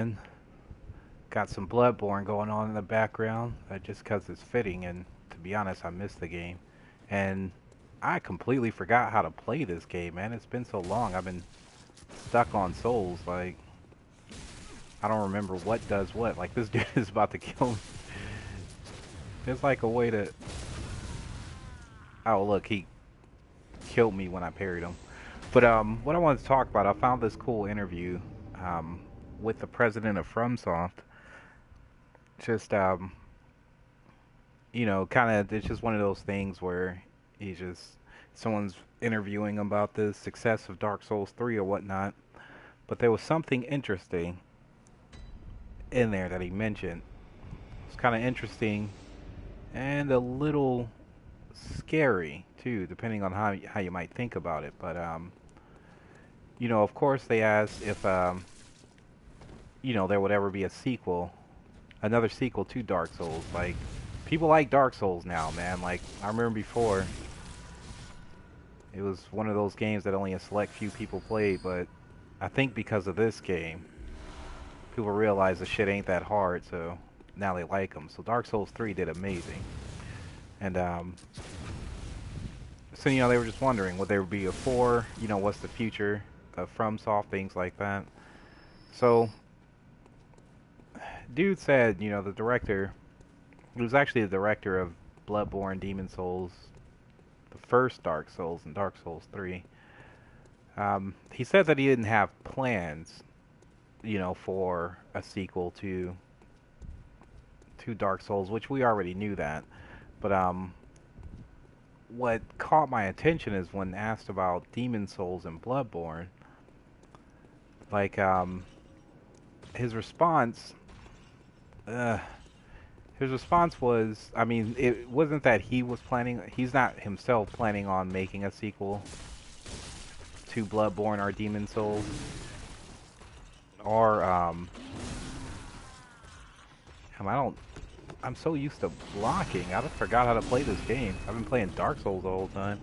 man. Got some Bloodborne going on in the background, just because it's fitting, and to be honest, I missed the game. And I completely forgot how to play this game, man. It's been so long. I've been stuck on Souls. Like, I don't remember what does what. Like, this dude is about to kill me. There's like a way to... Oh, look, he killed me when I parried him. But what I wanted to talk about, I found this cool interview with the president of FromSoft. Just kind of, it's just one of those things where he just, someone's interviewing him about the success of Dark Souls 3 or whatnot. But there was something interesting in there that he mentioned. It's kind of interesting and a little scary too, depending on how you might think about it. But of course they asked if there would ever be a sequel, another sequel to Dark Souls. Like, people like Dark Souls now, man. Like, I remember before, it was one of those games that only a select few people played, but I think because of this game, people realize the shit ain't that hard, so now they like them. So Dark Souls 3 did amazing. And, so, they were just wondering, would there be a 4? What's the future of FromSoft, things like that. So, dude said, the director, he was actually the director of Bloodborne, Demon Souls, the first Dark Souls, and Dark Souls 3. He said that he didn't have plans, for a sequel to Dark Souls, which we already knew that. But what caught my attention is when asked about Demon Souls and Bloodborne, like his response was, I mean, it wasn't that he's not himself planning on making a sequel to Bloodborne or Demon Souls, or I'm so used to blocking. I just forgot how to play this game. I've been playing Dark Souls the whole time.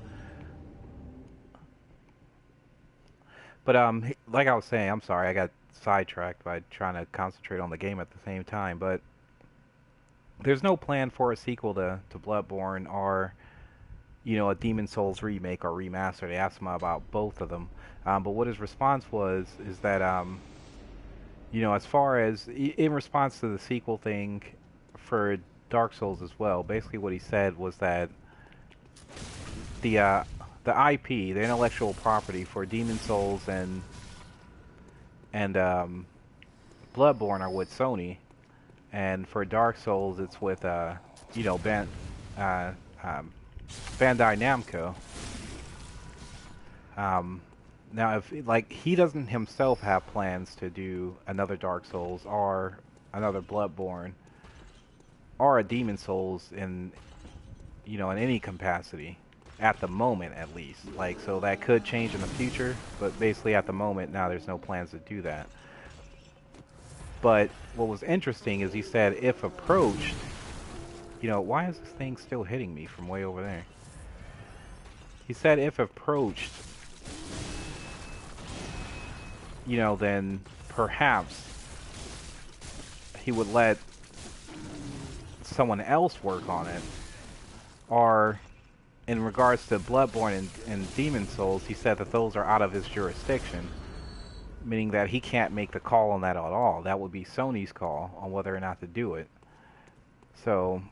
But like I was saying, I'm sorry, I got sidetracked by trying to concentrate on the game at the same time. But there's no plan for a sequel to Bloodborne or a Demon Souls remake or remaster. They asked him about both of them. But what his response was is that as far as in response to the sequel thing for Dark Souls as well, basically what he said was that the IP, the intellectual property for Demon Souls and Bloodborne are with Sony, and for Dark Souls it's with Bandai Namco. Now, if he doesn't himself have plans to do another Dark Souls or another Bloodborne or a Demon Souls in any capacity at the moment, at least. Like, so that could change in the future, but basically at the moment now there's no plans to do that. But what was interesting is he said if approached, why is this thing still hitting me from way over there? He said if approached, then perhaps he would let someone else work on it. Or in regards to Bloodborne and Demon Souls, he said that those are out of his jurisdiction, meaning that he can't make the call on that at all. That would be Sony's call on whether or not to do it. So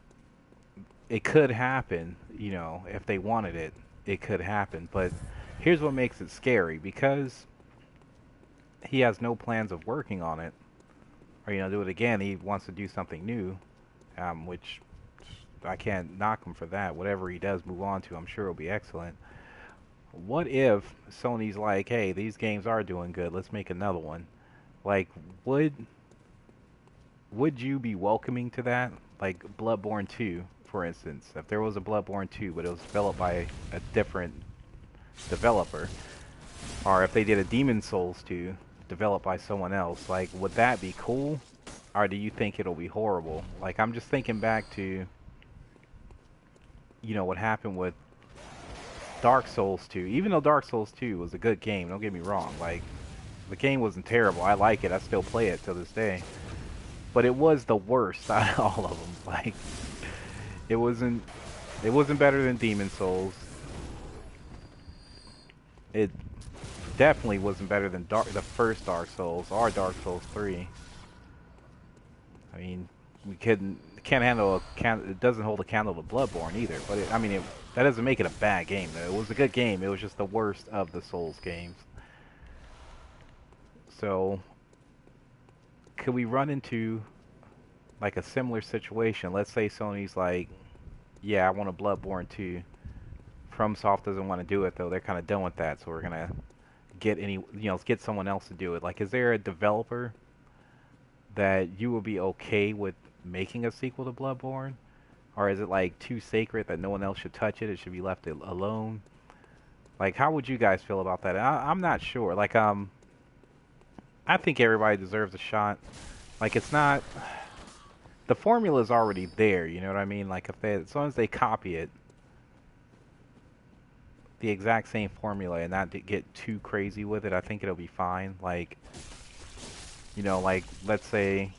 it could happen, if they wanted it, it could happen. But here's what makes it scary, because he has no plans of working on it, or do it again. He wants to do something new, which I can't knock him for that. Whatever he does move on to, I'm sure it'll be excellent. What if Sony's like, hey, these games are doing good, let's make another one? Like, would you be welcoming to that? Like Bloodborne 2, for instance. If there was a Bloodborne 2, but it was developed by a different developer, or if they did a Demon Souls 2 developed by someone else, like, would that be cool? Or do you think it'll be horrible? Like, I'm just thinking back to, what happened with Dark Souls 2. Even though Dark Souls 2 was a good game, don't get me wrong. Like, The game wasn't terrible. I like it. I still play it to this day. But it was the worst out of all of them. Like, it wasn't better than Demon Souls. It definitely wasn't better than the first Dark Souls or Dark Souls 3. I mean, we can't handle it doesn't hold a candle to Bloodborne either. But that doesn't make it a bad game though. It was a good game. It was just the worst of the Souls games. So, could we run into like a similar situation? Let's say Sony's like, yeah, I want a Bloodborne 2. FromSoft doesn't want to do it though. They're kind of done with that, so we're gonna get someone else to do it. Like, is there a developer that you will be okay with making a sequel to Bloodborne, or is it like too sacred that no one else should touch it? It should be left alone. Like, how would you guys feel about that? I'm not sure. Like, I think everybody deserves a shot. Like, it's not. The formula is already there. You know what I mean? Like, as long as they copy it, the exact same formula, and not to get too crazy with it, I think it'll be fine. Like, like, let's say,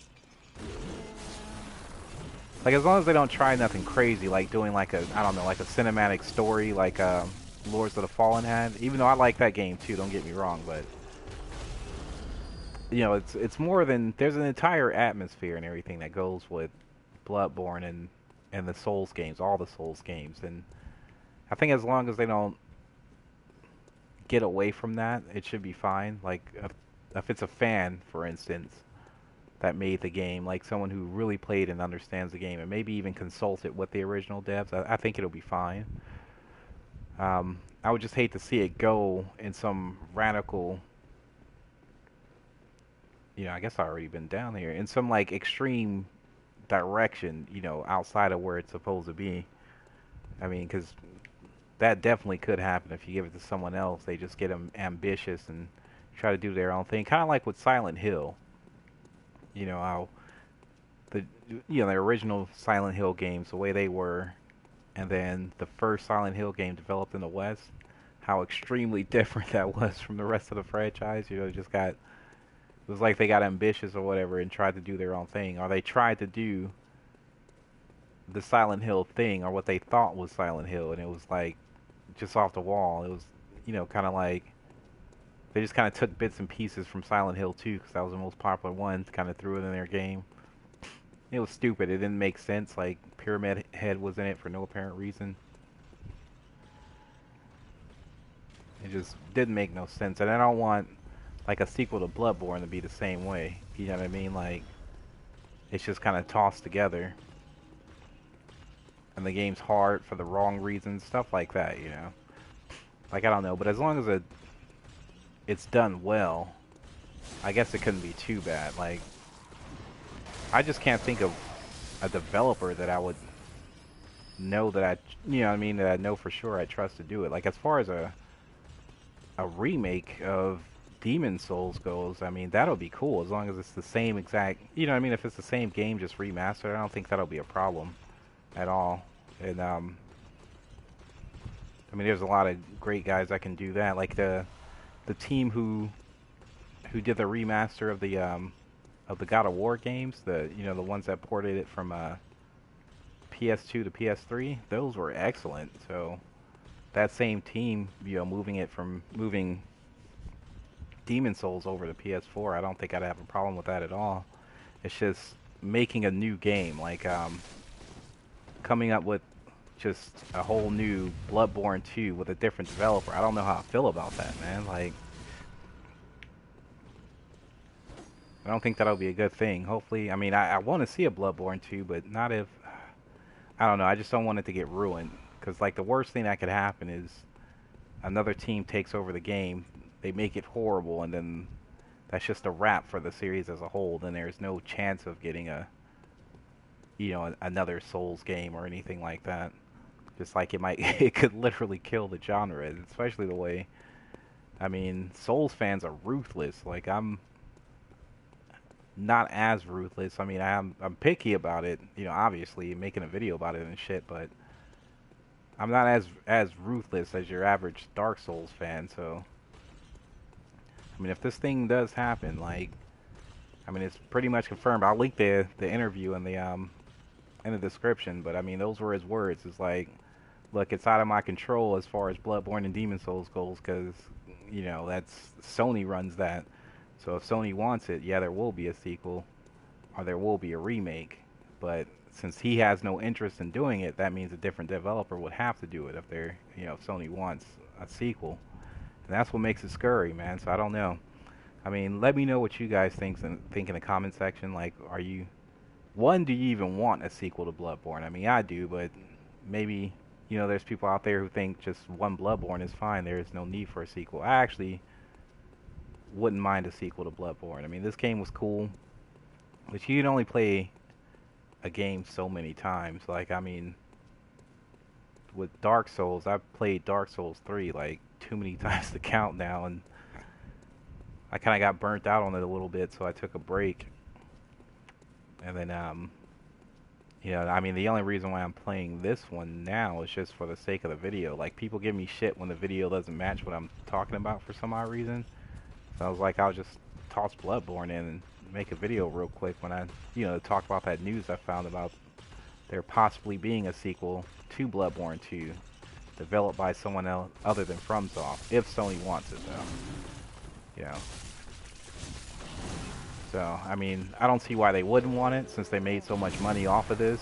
like, as long as they don't try nothing crazy, like doing like I don't know, like a cinematic story, like Lords of the Fallen had. Even though I like that game too, don't get me wrong, but it's more than, there's an entire atmosphere and everything that goes with Bloodborne and the Souls games, all the Souls games, and I think as long as they don't get away from that, it should be fine. Like, if it's a fan, for instance, that made the game, like someone who really played and understands the game, and maybe even consulted with the original devs, I think it'll be fine. I would just hate to see it go in some radical, I guess I've already been down here, in some like extreme direction, outside of where it's supposed to be. I mean, because that definitely could happen if you give it to someone else. They just get ambitious and try to do their own thing, kind of like with Silent Hill. How the original Silent Hill games, the way they were, and then the first Silent Hill game developed in the West, how extremely different that was from the rest of the franchise. It was like they got ambitious or whatever and tried to do their own thing, or they tried to do the Silent Hill thing, or what they thought was Silent Hill, and it was like just off the wall. It was, kind of like they just kind of took bits and pieces from Silent Hill 2 because that was the most popular one, kind of threw it in their game. It was stupid. It didn't make sense. Like, Pyramid Head was in it for no apparent reason. It just didn't make no sense. And I don't want like a sequel to Bloodborne to be the same way. You know what I mean? Like, it's just kind of tossed together. And the game's hard for the wrong reasons, stuff like that, Like, I don't know, but as long as it's done well, I guess it couldn't be too bad. Like, I just can't think of a developer that I would know that that I know for sure I trust to do it. Like, as far as a remake of Demon Souls goes, I mean, that'll be cool as long as it's the same exact, if it's the same game just remastered, I don't think that'll be a problem at all. And I mean, there's a lot of great guys that can do that. Like the team who did the remaster of the God of War games, the ones that ported it from PS2 to PS3, those were excellent. So that same team, moving Demon Souls over to PS4, I don't think I'd have a problem with that at all. It's just making a new game, like coming up with just a whole new Bloodborne 2 with a different developer. I don't know how I feel about that, man. Like, I don't think that'll be a good thing. Hopefully, I mean, I want to see a Bloodborne 2, but not if, I don't know, I just don't want it to get ruined. Because, like, the worst thing that could happen is another team takes over the game, they make it horrible, and then that's just a wrap for the series as a whole. Then there's no chance of getting another Souls game or anything like that. Just like it could literally kill the genre, especially the way, I mean, Souls fans are ruthless. Like, I'm not as ruthless. I mean, I'm picky about it, obviously making a video about it and shit, but I'm not as ruthless as your average Dark Souls fan. So I mean, if this thing does happen, like, I mean, it's pretty much confirmed. I'll link the interview in the description, but I mean, those were his words. It's like, look, it's out of my control as far as Bloodborne and Demon Souls goes, because you know that's Sony runs that. So if Sony wants it, yeah, there will be a sequel, or there will be a remake. But since he has no interest in doing it, that means a different developer would have to do it if they're, you know, if Sony wants a sequel. And that's what makes it scurry, man. So I don't know. I mean, let me know what you guys think in the comment section. Like, are you one? Do you even want a sequel to Bloodborne? I mean, I do, but maybe you know, there's people out there who think just one Bloodborne is fine. There is no need for a sequel. I actually wouldn't mind a sequel to Bloodborne. I mean, this game was cool, but you can only play a game so many times. Like, I mean, with Dark Souls, I've played Dark Souls 3 like too many times to count now, and I kind of got burnt out on it a little bit, so I took a break. And then, you know, I mean, the only reason why I'm playing this one now is just for the sake of the video. Like, people give me shit when the video doesn't match what I'm talking about for some odd reason. So I was like, I'll just toss Bloodborne in and make a video real quick when I, you know, talk about that news I found about there possibly being a sequel to Bloodborne 2 developed by someone else other than FromSoft, if Sony wants it, though. You know. So, I mean, I don't see why they wouldn't want it since they made so much money off of this.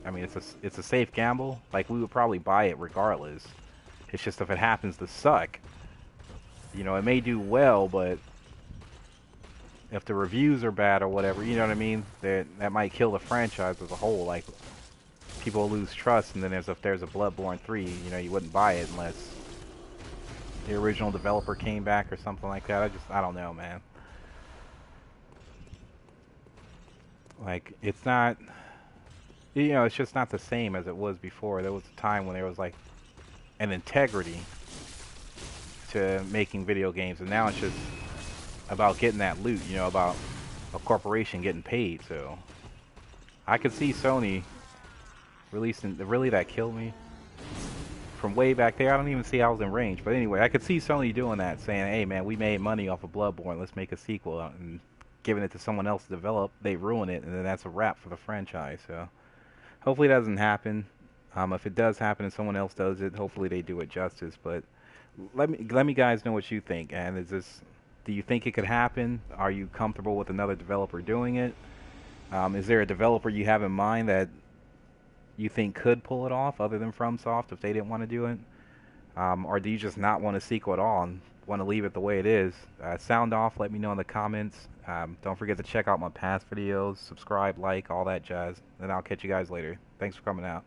I mean, it's a safe gamble. Like, we would probably buy it regardless. It's just if it happens to suck, you know, it may do well, but if the reviews are bad or whatever, you know what I mean? That might kill the franchise as a whole. Like, people lose trust, and then if there's a Bloodborne 3, you know, you wouldn't buy it unless the original developer came back or something like that. I don't know, man. Like, it's not, you know, it's just not the same as it was before. There was a time when there was, like, an integrity to making video games, and now it's just about getting that loot, you know, about a corporation getting paid. So I could see Sony releasing, really, that killed me from way back there. I don't even see I was in range, but anyway, I could see Sony doing that, saying, hey man, we made money off of Bloodborne, let's make a sequel, and giving it to someone else to develop, they ruin it, and then that's a wrap for the franchise. So hopefully it doesn't happen. If it does happen and someone else does it, hopefully they do it justice. But let me guys know what you think. And do you think it could happen? Are you comfortable with another developer doing it? Is there a developer you have in mind that you think could pull it off other than FromSoft if they didn't want to do it? Or do you just not want a sequel at all and want to leave it the way it is? Sound off, let me know in the comments. Don't forget to check out my past videos, subscribe, like, all that jazz. And I'll catch you guys later. Thanks for coming out.